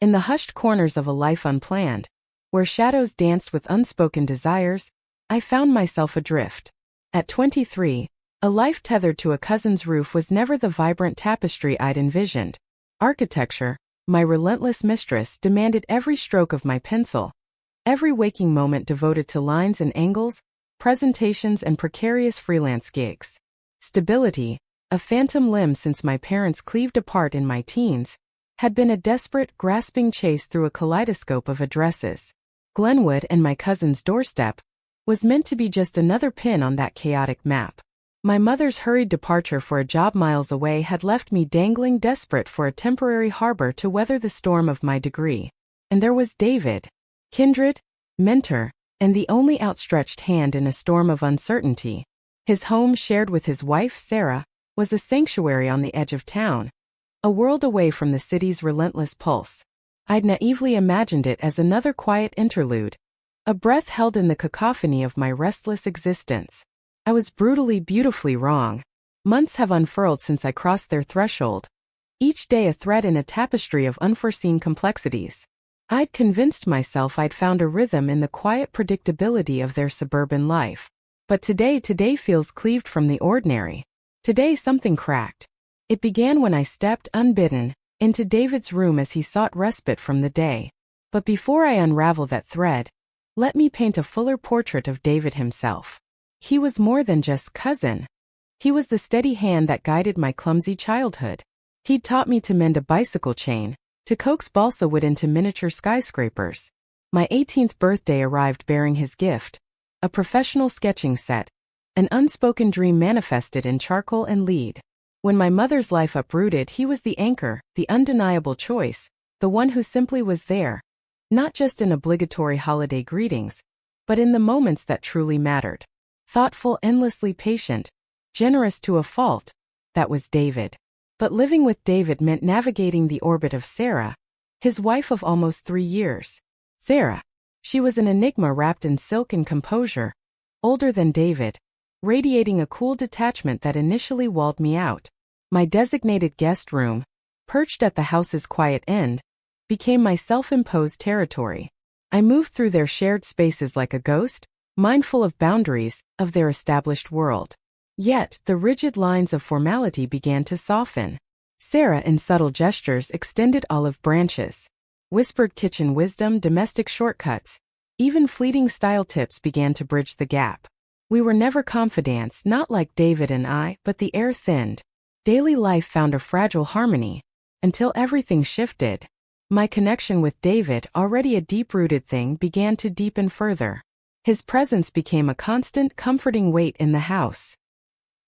In the hushed corners of a life unplanned, where shadows danced with unspoken desires, I found myself adrift. At 23, a life tethered to a cousin's roof was never the vibrant tapestry I'd envisioned. Architecture, my relentless mistress, demanded every stroke of my pencil, every waking moment devoted to lines and angles, presentations and precarious freelance gigs. Stability, a phantom limb since my parents cleaved apart in my teens, had been a desperate, grasping chase through a kaleidoscope of addresses. Glenwood and my cousin's doorstep was meant to be just another pin on that chaotic map. My mother's hurried departure for a job miles away had left me dangling, desperate for a temporary harbor to weather the storm of my degree. And there was David, kindred, mentor, and the only outstretched hand in a storm of uncertainty. His home, shared with his wife, Sarah, was a sanctuary on the edge of town, a world away from the city's relentless pulse. I'd naively imagined it as another quiet interlude, a breath held in the cacophony of my restless existence. I was brutally, beautifully wrong. Months have unfurled since I crossed their threshold, each day a thread in a tapestry of unforeseen complexities. I'd convinced myself I'd found a rhythm in the quiet predictability of their suburban life. But today feels cleaved from the ordinary. Today something cracked. It began when I stepped, unbidden, into David's room as he sought respite from the day. But before I unravel that thread, let me paint a fuller portrait of David himself. He was more than just cousin. He was the steady hand that guided my clumsy childhood. He'd taught me to mend a bicycle chain, to coax balsa wood into miniature skyscrapers. My 18th birthday arrived bearing his gift, a professional sketching set, an unspoken dream manifested in charcoal and lead. When my mother's life uprooted, he was the anchor, the undeniable choice, the one who simply was there, not just in obligatory holiday greetings, but in the moments that truly mattered. Thoughtful, endlessly patient, generous to a fault, that was David. But living with David meant navigating the orbit of Sarah, his wife of almost 3 years. Sarah. She was an enigma wrapped in silk and composure, older than David, radiating a cool detachment that initially walled me out. My designated guest room, perched at the house's quiet end, became my self-imposed territory. I moved through their shared spaces like a ghost, mindful of boundaries of their established world. Yet, the rigid lines of formality began to soften. Sarah, in subtle gestures, extended olive branches, whispered kitchen wisdom, domestic shortcuts, even fleeting style tips began to bridge the gap. We were never confidants, not like David and I, but the air thinned. Daily life found a fragile harmony, until everything shifted. My connection with David, already a deep-rooted thing, began to deepen further. His presence became a constant, comforting weight in the house.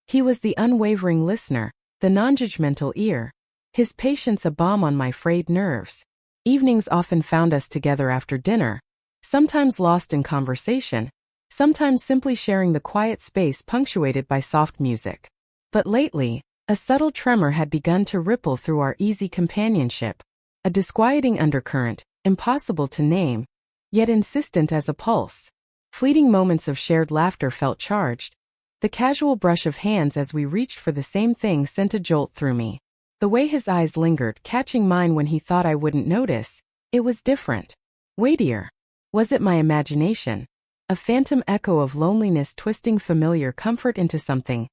He was the unwavering listener, the non-judgmental ear, his patience a balm on my frayed nerves. Evenings often found us together after dinner, sometimes lost in conversation, sometimes simply sharing the quiet space punctuated by soft music. But lately, a subtle tremor had begun to ripple through our easy companionship, a disquieting undercurrent, impossible to name, yet insistent as a pulse. Fleeting moments of shared laughter felt charged. The casual brush of hands as we reached for the same thing sent a jolt through me. The way his eyes lingered, catching mine when he thought I wouldn't notice, it was different. Weightier. Was it my imagination? A phantom echo of loneliness twisting familiar comfort into something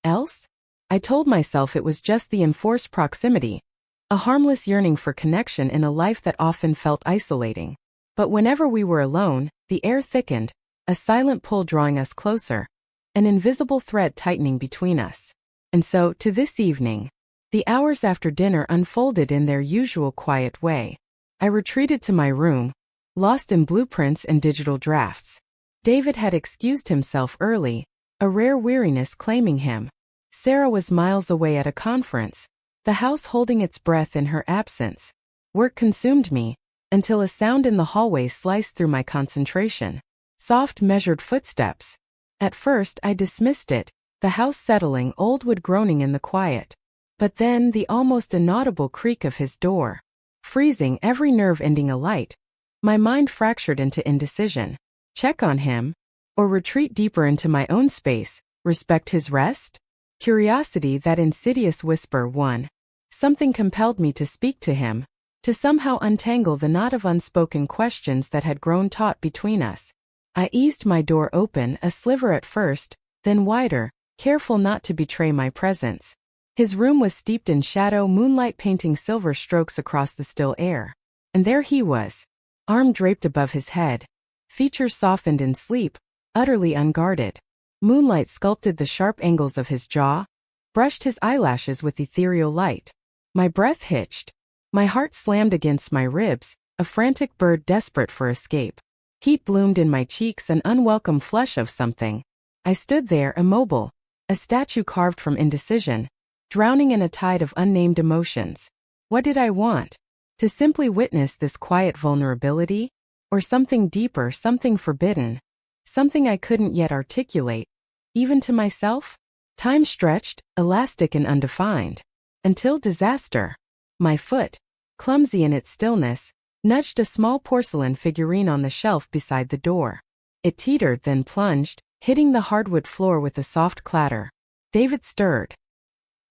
else? I told myself it was just the enforced proximity, a harmless yearning for connection in a life that often felt isolating. But whenever we were alone, the air thickened, a silent pull drawing us closer, an invisible thread tightening between us. And so, to this evening, the hours after dinner unfolded in their usual quiet way. I retreated to my room, lost in blueprints and digital drafts. David had excused himself early, a rare weariness claiming him. Sarah was miles away at a conference, the house holding its breath in her absence. Work consumed me, until a sound in the hallway sliced through my concentration. Soft, measured footsteps. At first I dismissed it, the house settling, old wood groaning in the quiet. But then the almost inaudible creak of his door, freezing, every nerve ending alight. My mind fractured into indecision. Check on him? Or retreat deeper into my own space, respect his rest? Curiosity, that insidious whisper, won. Something compelled me to speak to him, to somehow untangle the knot of unspoken questions that had grown taut between us. I eased my door open a sliver at first, then wider, careful not to betray my presence. His room was steeped in shadow, moonlight painting silver strokes across the still air. And there he was, arm draped above his head, features softened in sleep, utterly unguarded. Moonlight sculpted the sharp angles of his jaw, brushed his eyelashes with ethereal light. My breath hitched. My heart slammed against my ribs, a frantic bird desperate for escape. Heat bloomed in my cheeks, an unwelcome flush of something. I stood there immobile, a statue carved from indecision, drowning in a tide of unnamed emotions. What did I want? To simply witness this quiet vulnerability? Or something deeper, something forbidden? Something I couldn't yet articulate, even to myself? Time stretched, elastic and undefined. Until disaster. My foot, clumsy in its stillness, nudged a small porcelain figurine on the shelf beside the door. It teetered, then plunged, hitting the hardwood floor with a soft clatter. David stirred.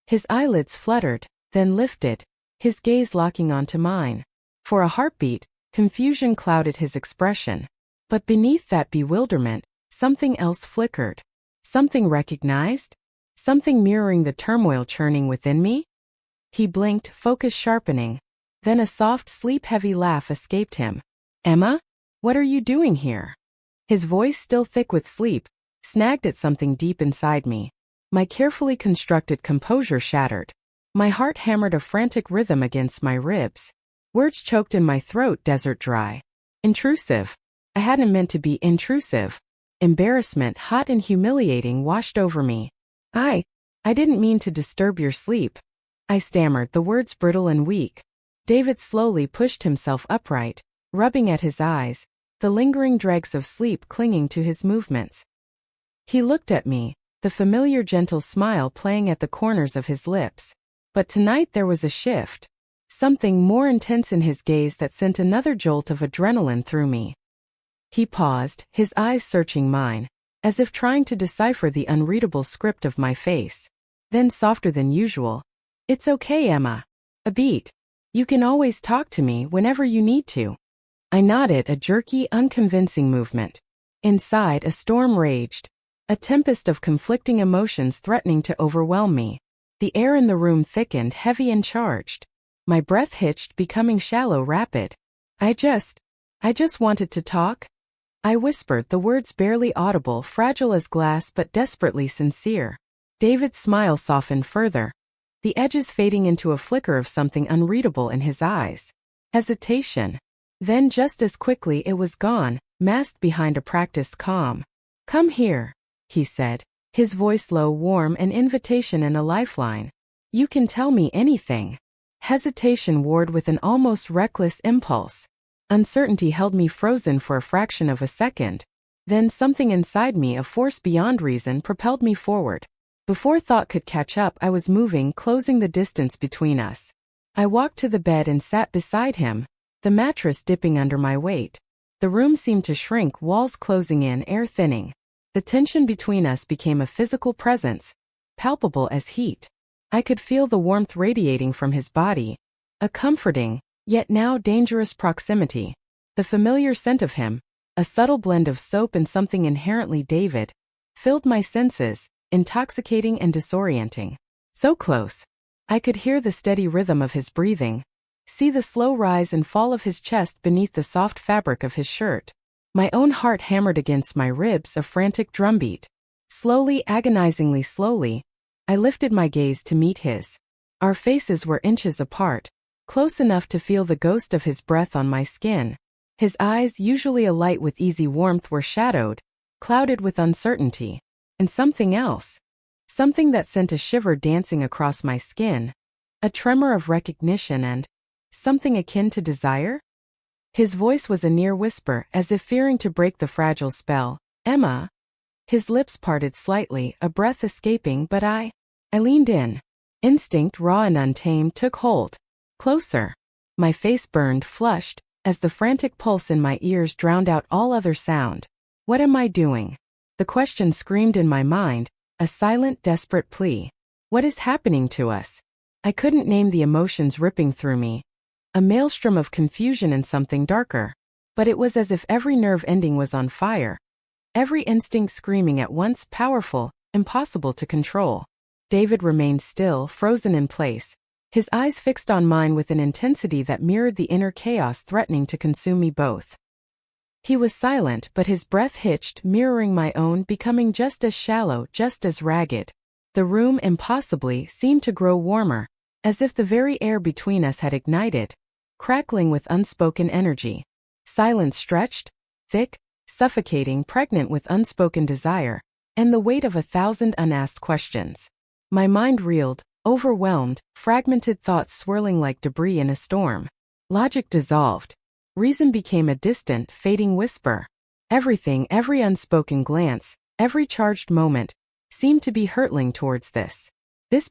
His eyelids fluttered, then lifted, his gaze locking onto mine. For a heartbeat, confusion clouded his expression. But beneath that bewilderment, something else flickered. Something recognized? Something mirroring the turmoil churning within me? He blinked, focus sharpening. Then a soft, sleep-heavy laugh escaped him. Emma? What are you doing here? His voice, still thick with sleep, snagged at something deep inside me. My carefully constructed composure shattered. My heart hammered a frantic rhythm against my ribs. Words choked in my throat, desert dry. Intrusive. I hadn't meant to be intrusive. Embarrassment, hot and humiliating, washed over me. I didn't mean to disturb your sleep. I stammered, the words brittle and weak. David slowly pushed himself upright, rubbing at his eyes, the lingering dregs of sleep clinging to his movements. He looked at me, the familiar gentle smile playing at the corners of his lips. But tonight there was a shift. Something more intense in his gaze that sent another jolt of adrenaline through me. He paused, his eyes searching mine, as if trying to decipher the unreadable script of my face. Then softer than usual. It's okay, Emma. A beat. You can always talk to me whenever you need to. I nodded, a jerky, unconvincing movement. Inside, a storm raged. A tempest of conflicting emotions threatening to overwhelm me. The air in the room thickened, heavy and charged. My breath hitched, becoming shallow, rapid. I just wanted to talk. I whispered, the words barely audible, fragile as glass but desperately sincere. David's smile softened further, the edges fading into a flicker of something unreadable in his eyes. Hesitation. Then just as quickly it was gone, masked behind a practiced calm. Come here, he said, his voice low, warm, an invitation and a lifeline. You can tell me anything. Hesitation warred with an almost reckless impulse. Uncertainty held me frozen for a fraction of a second. Then something inside me, a force beyond reason, propelled me forward. Before thought could catch up, I was moving, closing the distance between us. I walked to the bed and sat beside him, the mattress dipping under my weight. The room seemed to shrink, walls closing in, air thinning. The tension between us became a physical presence, palpable as heat. I could feel the warmth radiating from his body, a comforting, yet now dangerous proximity. The familiar scent of him, a subtle blend of soap and something inherently David, filled my senses, intoxicating and disorienting. So close. I could hear the steady rhythm of his breathing, see the slow rise and fall of his chest beneath the soft fabric of his shirt. My own heart hammered against my ribs, a frantic drumbeat. Slowly, agonizingly slowly, I lifted my gaze to meet his. Our faces were inches apart, close enough to feel the ghost of his breath on my skin. His eyes, usually alight with easy warmth, were shadowed, clouded with uncertainty. And something else. Something that sent a shiver dancing across my skin. A tremor of recognition and something akin to desire? His voice was a near whisper, as if fearing to break the fragile spell. Emma? His lips parted slightly, a breath escaping, but I leaned in. Instinct, raw and untamed, took hold. Closer. My face burned, flushed, as the frantic pulse in my ears drowned out all other sound. What am I doing? The question screamed in my mind, a silent, desperate plea. What is happening to us? I couldn't name the emotions ripping through me. a maelstrom of confusion and something darker. But it was as if every nerve ending was on fire, every instinct screaming at once, powerful, impossible to control. David remained still, frozen in place, his eyes fixed on mine with an intensity that mirrored the inner chaos threatening to consume me both. He was silent, but his breath hitched, mirroring my own, becoming just as shallow, just as ragged. The room, impossibly, seemed to grow warmer, as if the very air between us had ignited, crackling with unspoken energy. Silence stretched, thick, suffocating, pregnant with unspoken desire, and the weight of 1,000 unasked questions. My mind reeled, overwhelmed, fragmented thoughts swirling like debris in a storm. Logic dissolved. Reason became a distant, fading whisper. Everything, every unspoken glance, every charged moment, seemed to be hurtling towards this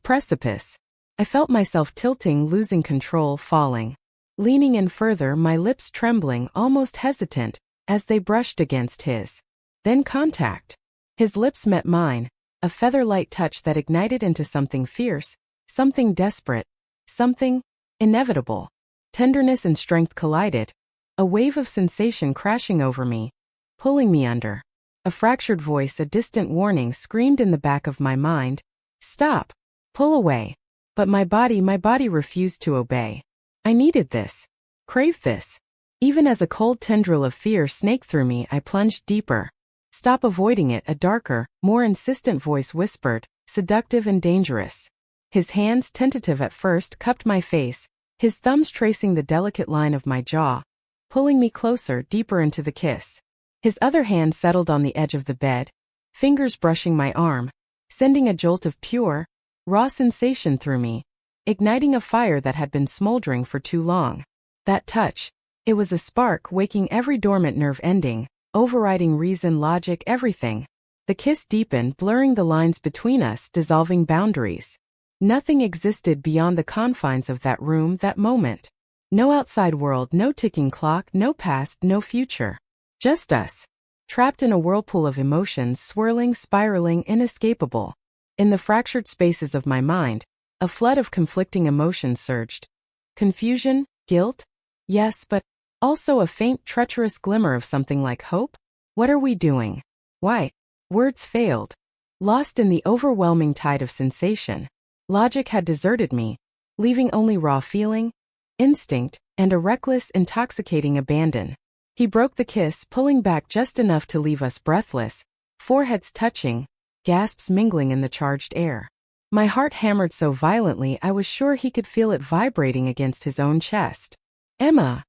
precipice. I felt myself tilting, losing control, falling. Leaning in further, my lips trembling, almost hesitant, as they brushed against his. Then contact. His lips met mine, a feather-light touch that ignited into something fierce, something desperate, something inevitable. Tenderness and strength collided, a wave of sensation crashing over me, pulling me under. A fractured voice, a distant warning, screamed in the back of my mind, "Stop! Pull away!" But my body refused to obey. I needed this, craved this. Even as a cold tendril of fear snaked through me, I plunged deeper. "Stop avoiding it," a darker, more insistent voice whispered, seductive and dangerous. His hands, tentative at first, cupped my face, his thumbs tracing the delicate line of my jaw, pulling me closer, deeper into the kiss. His other hand settled on the edge of the bed, fingers brushing my arm, sending a jolt of pure, raw sensation through me, igniting a fire that had been smoldering for too long. That touch, it was a spark, waking every dormant nerve ending, overriding reason, logic, everything. The kiss deepened, blurring the lines between us, dissolving boundaries. Nothing existed beyond the confines of that room, that moment. No outside world, no ticking clock, no past, no future. Just us, trapped in a whirlpool of emotions, swirling, spiraling, inescapable. In the fractured spaces of my mind, a flood of conflicting emotions surged. Confusion, guilt, yes, but also a faint, treacherous glimmer of something like hope. What are we doing? Why? Words failed. Lost in the overwhelming tide of sensation. Logic had deserted me, leaving only raw feeling, instinct, and a reckless, intoxicating abandon. He broke the kiss, pulling back just enough to leave us breathless, foreheads touching, gasps mingling in the charged air. My heart hammered so violently I was sure he could feel it vibrating against his own chest. "Emma,"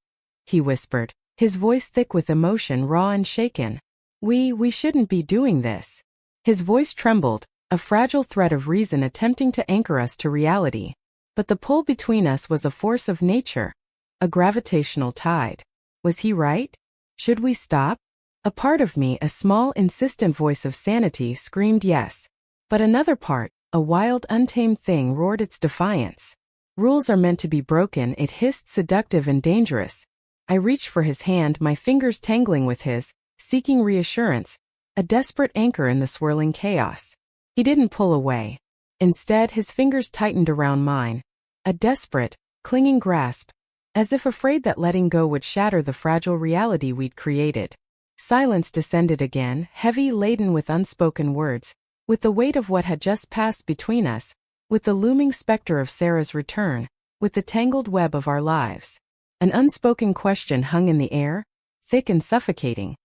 he whispered, his voice thick with emotion, raw and shaken. We shouldn't be doing this." His voice trembled, a fragile thread of reason attempting to anchor us to reality. But the pull between us was a force of nature, a gravitational tide. Was he right? Should we stop? A part of me, a small, insistent voice of sanity, screamed yes. But another part, a wild, untamed thing, roared its defiance. Rules are meant to be broken, it hissed, seductive and dangerous. I reached for his hand, my fingers tangling with his, seeking reassurance, a desperate anchor in the swirling chaos. He didn't pull away. Instead, his fingers tightened around mine, a desperate, clinging grasp, as if afraid that letting go would shatter the fragile reality we'd created. Silence descended again, heavy, laden with unspoken words, with the weight of what had just passed between us, with the looming specter of Sarah's return, with the tangled web of our lives. An unspoken question hung in the air, thick and suffocating.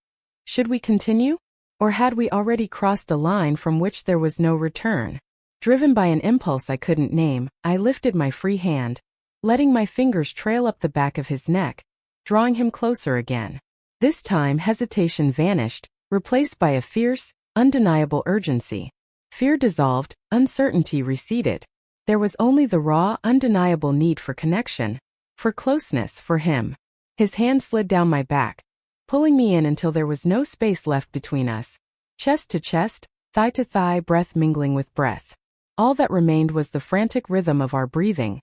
Should we continue? Or had we already crossed a line from which there was no return? Driven by an impulse I couldn't name, I lifted my free hand, letting my fingers trail up the back of his neck, drawing him closer again. This time hesitation vanished, replaced by a fierce, undeniable urgency. Fear dissolved, uncertainty receded. There was only the raw, undeniable need for connection, for closeness, for him. His hand slid down my back, pulling me in until there was no space left between us. Chest to chest, thigh to thigh, breath mingling with breath. All that remained was the frantic rhythm of our breathing,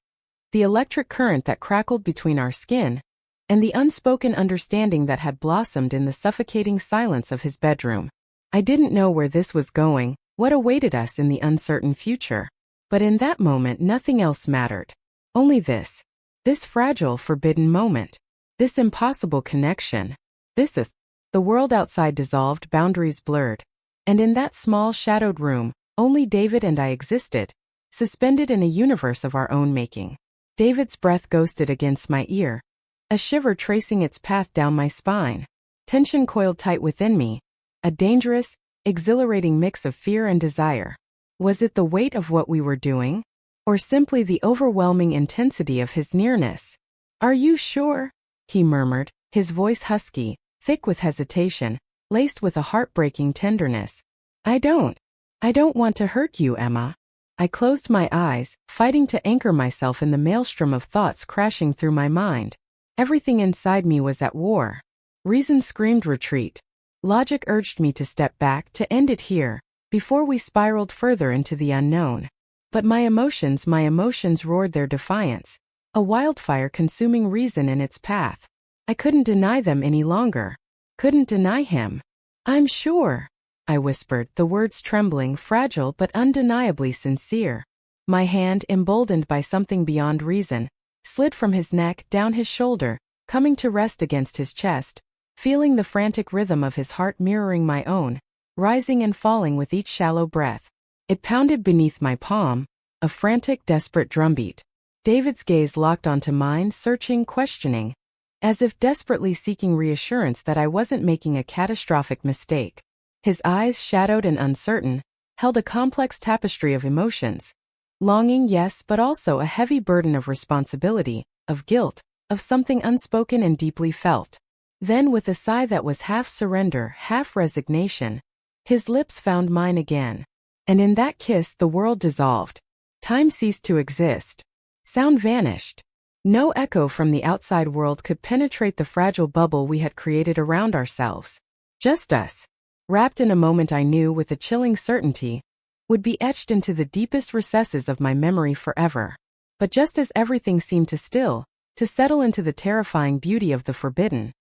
the electric current that crackled between our skin, and the unspoken understanding that had blossomed in the suffocating silence of his bedroom. I didn't know where this was going, what awaited us in the uncertain future. But in that moment nothing else mattered. Only this. This fragile, forbidden moment. This impossible connection. This is. The world outside dissolved, boundaries blurred. And in that small, shadowed room, only David and I existed, suspended in a universe of our own making. David's breath ghosted against my ear, a shiver tracing its path down my spine. Tension coiled tight within me, a dangerous, exhilarating mix of fear and desire. Was it the weight of what we were doing? Or simply the overwhelming intensity of his nearness? "Are you sure?" he murmured, his voice husky, thick with hesitation, laced with a heartbreaking tenderness. I don't want to hurt you, Emma." I closed my eyes, fighting to anchor myself in the maelstrom of thoughts crashing through my mind. Everything inside me was at war. Reason screamed retreat. Logic urged me to step back, to end it here, before we spiraled further into the unknown. But my emotions roared their defiance, a wildfire consuming reason in its path. I couldn't deny them any longer. Couldn't deny him. "I'm sure," I whispered, the words trembling, fragile but undeniably sincere. My hand, emboldened by something beyond reason, slid from his neck down his shoulder, coming to rest against his chest, feeling the frantic rhythm of his heart mirroring my own, rising and falling with each shallow breath. It pounded beneath my palm, a frantic, desperate drumbeat. David's gaze locked onto mine, searching, questioning, as if desperately seeking reassurance that I wasn't making a catastrophic mistake. His eyes, shadowed and uncertain, held a complex tapestry of emotions. Longing, yes, but also a heavy burden of responsibility, of guilt, of something unspoken and deeply felt. Then, with a sigh that was half surrender, half resignation, his lips found mine again. And in that kiss the world dissolved. Time ceased to exist. Sound vanished. No echo from the outside world could penetrate the fragile bubble we had created around ourselves. Just us. Wrapped in a moment I knew with a chilling certainty would be etched into the deepest recesses of my memory forever. But just as everything seemed to still, to settle into the terrifying beauty of the forbidden,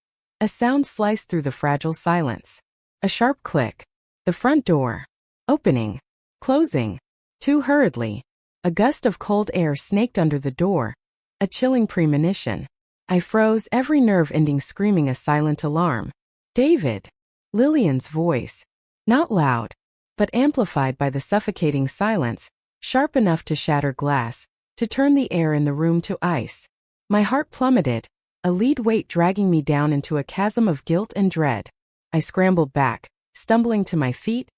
a sound sliced through the fragile silence. A sharp click. The front door. Opening. Closing. Too hurriedly. A gust of cold air snaked under the door, a chilling premonition. I froze, every nerve ending screaming a silent alarm. "David!" Lillian's voice. Not loud, but amplified by the suffocating silence, sharp enough to shatter glass, to turn the air in the room to ice. My heart plummeted, a lead weight dragging me down into a chasm of guilt and dread. I scrambled back, stumbling to my feet,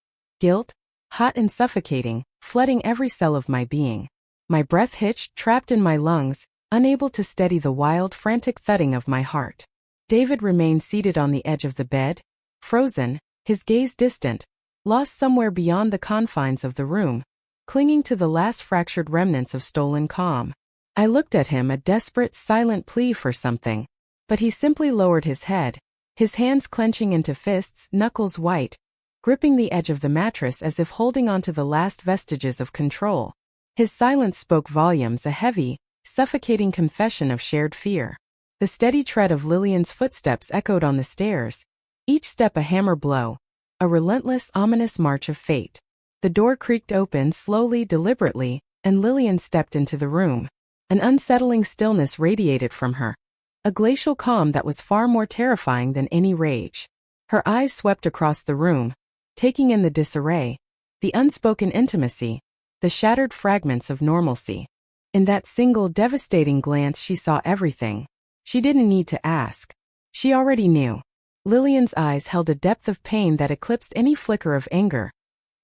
guilt, hot and suffocating, flooding every cell of my being. My breath hitched, trapped in my lungs, unable to steady the wild, frantic thudding of my heart. David remained seated on the edge of the bed, frozen, his gaze distant, lost somewhere beyond the confines of the room, clinging to the last fractured remnants of stolen calm. I looked at him, a desperate, silent plea for something. But he simply lowered his head, his hands clenching into fists, knuckles white, gripping the edge of the mattress as if holding on to the last vestiges of control. His silence spoke volumes, a heavy, suffocating confession of shared fear. The steady tread of Lillian's footsteps echoed on the stairs, each step a hammer blow, a relentless, ominous march of fate. The door creaked open slowly, deliberately, and Lillian stepped into the room. An unsettling stillness radiated from her, a glacial calm that was far more terrifying than any rage. Her eyes swept across the room, taking in the disarray, the unspoken intimacy, the shattered fragments of normalcy. In that single devastating glance she saw everything. She didn't need to ask. She already knew. Lillian's eyes held a depth of pain that eclipsed any flicker of anger,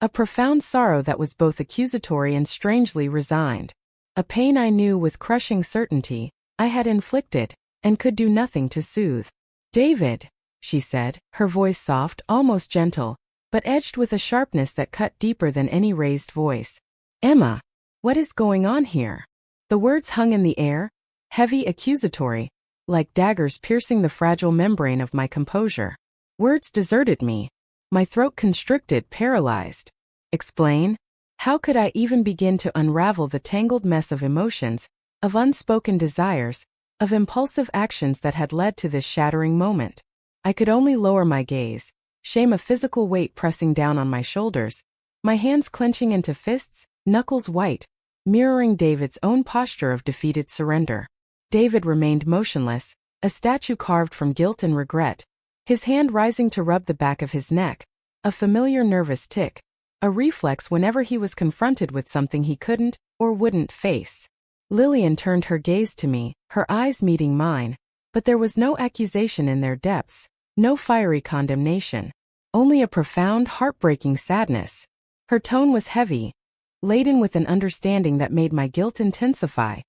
a profound sorrow that was both accusatory and strangely resigned. A pain I knew with crushing certainty I had inflicted, and could do nothing to soothe. "David," she said, her voice soft, almost gentle, but edged with a sharpness that cut deeper than any raised voice. "Emma, what is going on here?" The words hung in the air, heavy, accusatory, like daggers piercing the fragile membrane of my composure. Words deserted me. My throat constricted, paralyzed. Explain? How could I even begin to unravel the tangled mess of emotions, of unspoken desires, of impulsive actions that had led to this shattering moment? I could only lower my gaze, shame a physical weight pressing down on my shoulders, my hands clenching into fists, knuckles white, mirroring David's own posture of defeated surrender. David remained motionless, a statue carved from guilt and regret, his hand rising to rub the back of his neck, a familiar nervous tick, a reflex whenever he was confronted with something he couldn't or wouldn't face. Lillian turned her gaze to me, her eyes meeting mine, but there was no accusation in their depths, no fiery condemnation, only a profound, heartbreaking sadness. Her tone was heavy, laden with an understanding that made my guilt intensify,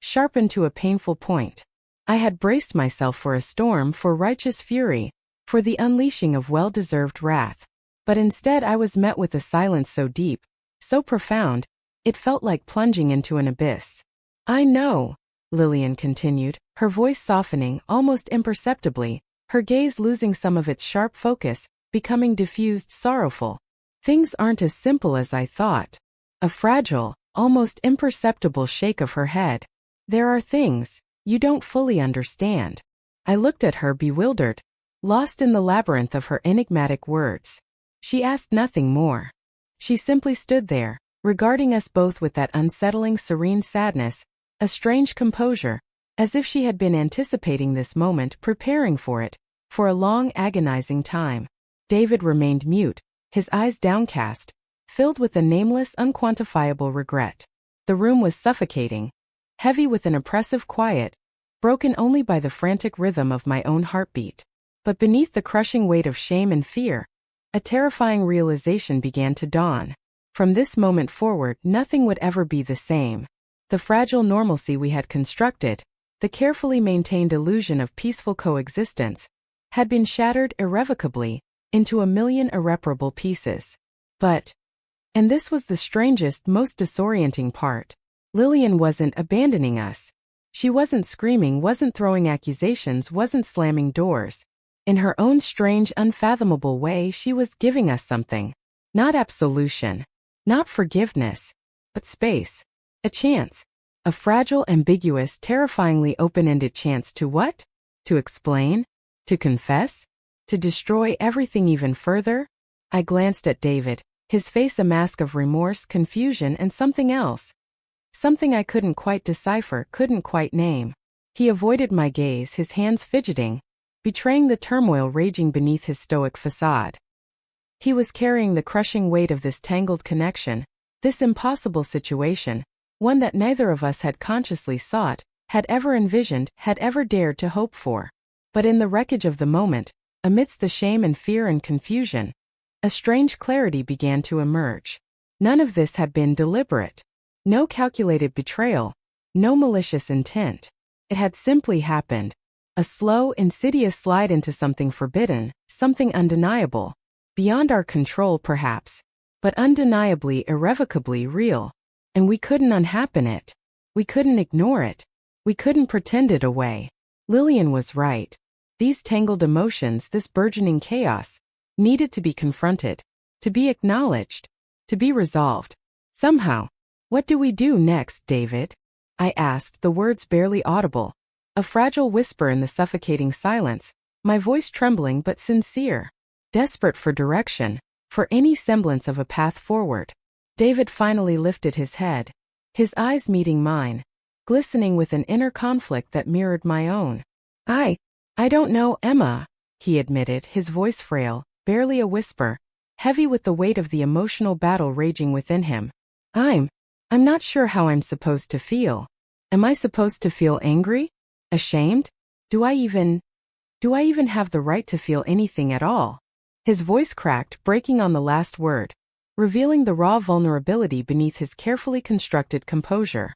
sharpened to a painful point. I had braced myself for a storm, for righteous fury, for the unleashing of well-deserved wrath. But instead I was met with a silence so deep, so profound, it felt like plunging into an abyss. "I know," Lillian continued, her voice softening almost imperceptibly, her gaze losing some of its sharp focus, becoming diffused, sorrowful. "Things aren't as simple as I thought." A fragile, almost imperceptible shake of her head. "There are things you don't fully understand." I looked at her, bewildered, lost in the labyrinth of her enigmatic words. She asked nothing more. She simply stood there, regarding us both with that unsettling, serene sadness, a strange composure, as if she had been anticipating this moment, preparing for it, for a long, agonizing time. David remained mute, his eyes downcast, filled with a nameless, unquantifiable regret. The room was suffocating, heavy with an oppressive quiet, broken only by the frantic rhythm of my own heartbeat. But beneath the crushing weight of shame and fear, a terrifying realization began to dawn. From this moment forward, nothing would ever be the same. The fragile normalcy we had constructed, the carefully maintained illusion of peaceful coexistence, had been shattered irrevocably into a million irreparable pieces. And this was the strangest, most disorienting part, Lillian wasn't abandoning us. She wasn't screaming, wasn't throwing accusations, wasn't slamming doors. In her own strange, unfathomable way, she was giving us something. Not absolution, not forgiveness, but space. A chance. A fragile, ambiguous, terrifyingly open-ended chance to what? To explain? To confess? To destroy everything even further? I glanced at David, his face a mask of remorse, confusion, and something else. Something I couldn't quite decipher, couldn't quite name. He avoided my gaze, his hands fidgeting, betraying the turmoil raging beneath his stoic facade. He was carrying the crushing weight of this tangled connection, this impossible situation, one that neither of us had consciously sought, had ever envisioned, had ever dared to hope for. But in the wreckage of the moment, amidst the shame and fear and confusion, a strange clarity began to emerge. None of this had been deliberate. No calculated betrayal, no malicious intent. It had simply happened. A slow, insidious slide into something forbidden, something undeniable. Beyond our control perhaps, but undeniably, irrevocably real. And we couldn't unhappen it. We couldn't ignore it. We couldn't pretend it away. Lillian was right. These tangled emotions, this burgeoning chaos, needed to be confronted, to be acknowledged, to be resolved. Somehow. "What do we do next, David?" I asked, the words barely audible. A fragile whisper in the suffocating silence, my voice trembling but sincere. Desperate for direction, for any semblance of a path forward. David finally lifted his head, his eyes meeting mine, glistening with an inner conflict that mirrored my own. I don't know, Emma," he admitted, his voice frail, barely a whisper, heavy with the weight of the emotional battle raging within him. I'm not sure how I'm supposed to feel. Am I supposed to feel angry? Ashamed? Do I even have the right to feel anything at all?" His voice cracked, breaking on the last word, revealing the raw vulnerability beneath his carefully constructed composure.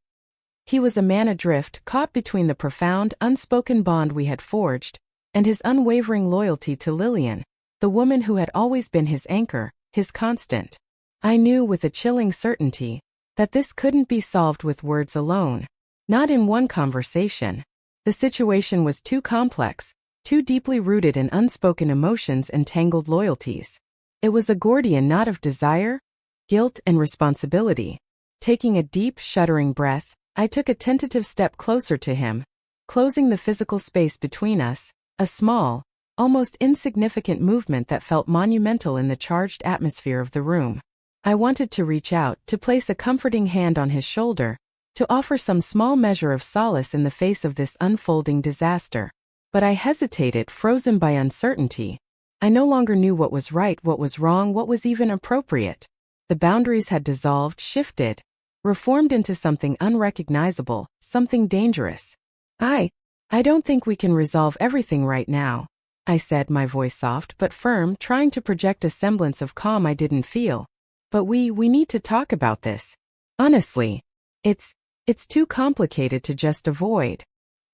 He was a man adrift, caught between the profound, unspoken bond we had forged, and his unwavering loyalty to Lillian, the woman who had always been his anchor, his constant. I knew with a chilling certainty that this couldn't be solved with words alone. Not in one conversation. The situation was too complex, too deeply rooted in unspoken emotions and tangled loyalties. It was a Gordian knot of desire, guilt, and responsibility. Taking a deep, shuddering breath, I took a tentative step closer to him, closing the physical space between us, a small, almost insignificant movement that felt monumental in the charged atmosphere of the room. I wanted to reach out, to place a comforting hand on his shoulder, to offer some small measure of solace in the face of this unfolding disaster. But I hesitated, frozen by uncertainty. I no longer knew what was right, what was wrong, what was even appropriate. The boundaries had dissolved, shifted, reformed into something unrecognizable, something dangerous. I don't think we can resolve everything right now, I said, my voice soft but firm, trying to project a semblance of calm I didn't feel. But we need to talk about this. Honestly, it's too complicated to just avoid.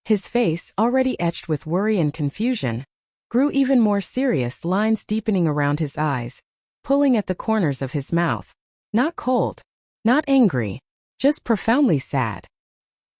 His face, already etched with worry and confusion, grew even more serious, lines deepening around his eyes, pulling at the corners of his mouth. Not cold, not angry, just profoundly sad.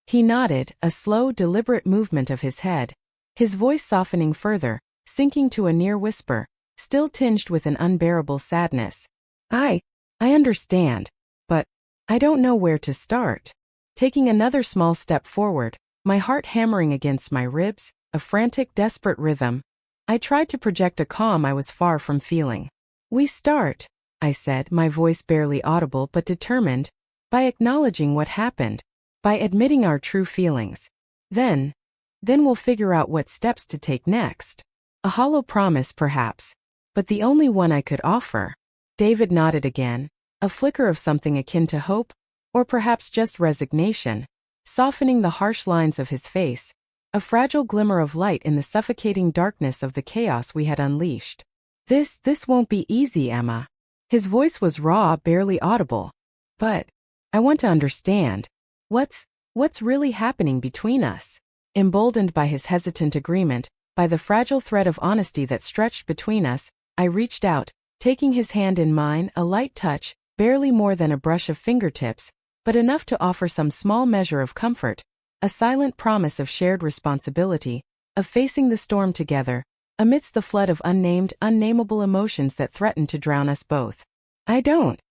He nodded, a slow, deliberate movement of his head, his voice softening further, sinking to a near whisper, still tinged with an unbearable sadness. I understand, but I don't know where to start. Taking another small step forward, my heart hammering against my ribs, a frantic, desperate rhythm, I tried to project a calm I was far from feeling. We start, I said, my voice barely audible but determined, by acknowledging what happened, by admitting our true feelings. Then we'll figure out what steps to take next. A hollow promise, perhaps, but the only one I could offer. David nodded again, a flicker of something akin to hope, or perhaps just resignation, softening the harsh lines of his face, a fragile glimmer of light in the suffocating darkness of the chaos we had unleashed. This won't be easy, Emma. His voice was raw, barely audible. But I want to understand. What's really happening between us? Emboldened by his hesitant agreement, by the fragile thread of honesty that stretched between us, I reached out, taking his hand in mine, a light touch, barely more than a brush of fingertips, but enough to offer some small measure of comfort, a silent promise of shared responsibility, of facing the storm together, amidst the flood of unnameable emotions that threatened to drown us both. I don't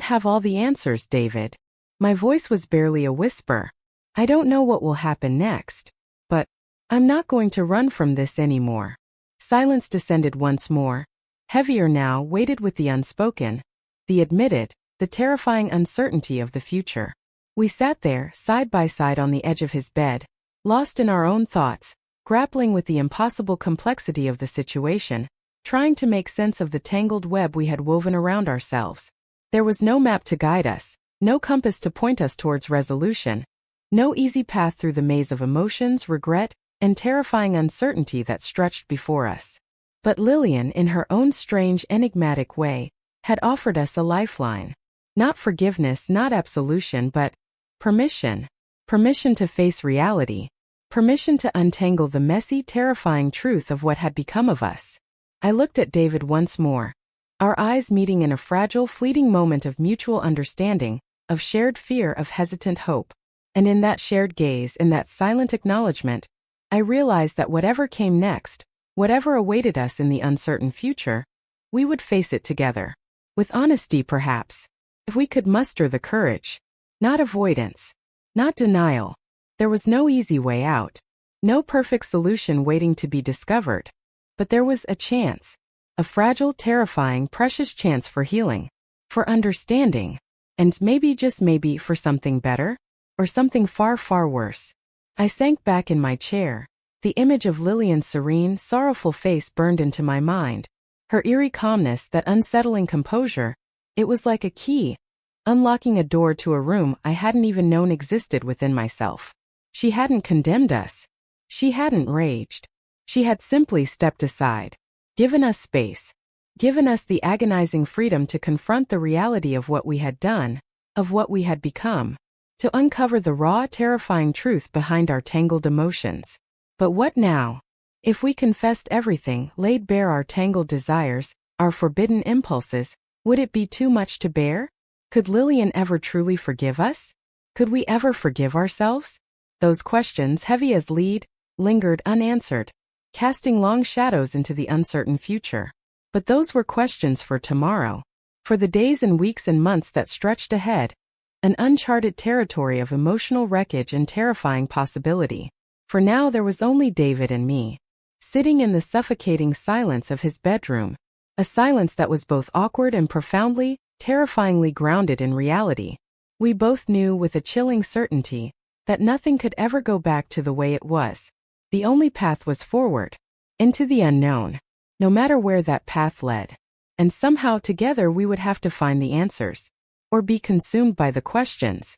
have all the answers, David. My voice was barely a whisper. I don't know what will happen next. But I'm not going to run from this anymore. Silence descended once more, heavier now, weighted with the unspoken, the admitted, the terrifying uncertainty of the future. We sat there, side by side on the edge of his bed, lost in our own thoughts, grappling with the impossible complexity of the situation, trying to make sense of the tangled web we had woven around ourselves. There was no map to guide us, no compass to point us towards resolution, no easy path through the maze of emotions, regret, and terrifying uncertainty that stretched before us. But Lillian, in her own strange, enigmatic way, had offered us a lifeline. Not forgiveness, not absolution, but permission. Permission to face reality. Permission to untangle the messy, terrifying truth of what had become of us. I looked at David once more, our eyes meeting in a fragile, fleeting moment of mutual understanding, of shared fear, of hesitant hope. And in that shared gaze, in that silent acknowledgement, I realized that whatever came next, whatever awaited us in the uncertain future, we would face it together. With honesty, perhaps, if we could muster the courage. Not avoidance. Not denial. There was no easy way out. No perfect solution waiting to be discovered. But there was a chance. A fragile, terrifying, precious chance for healing. For understanding. And maybe, just maybe, for something better? Or something far, far worse. I sank back in my chair. The image of Lillian's serene, sorrowful face burned into my mind. Her eerie calmness, that unsettling composure. It was like a key, unlocking a door to a room I hadn't even known existed within myself. She hadn't condemned us. She hadn't raged. She had simply stepped aside, given us space, given us the agonizing freedom to confront the reality of what we had done, of what we had become, to uncover the raw, terrifying truth behind our tangled emotions. But what now? If we confessed everything, laid bare our tangled desires, our forbidden impulses, would it be too much to bear? Could Lillian ever truly forgive us? Could we ever forgive ourselves? Those questions, heavy as lead, lingered unanswered, casting long shadows into the uncertain future. But those were questions for tomorrow, for the days and weeks and months that stretched ahead, an uncharted territory of emotional wreckage and terrifying possibility. For now there was only David and me, sitting in the suffocating silence of his bedroom, a silence that was both awkward and profoundly, terrifyingly grounded in reality. We both knew with a chilling certainty that nothing could ever go back to the way it was. The only path was forward, into the unknown, no matter where that path led. And somehow together we would have to find the answers, or be consumed by the questions.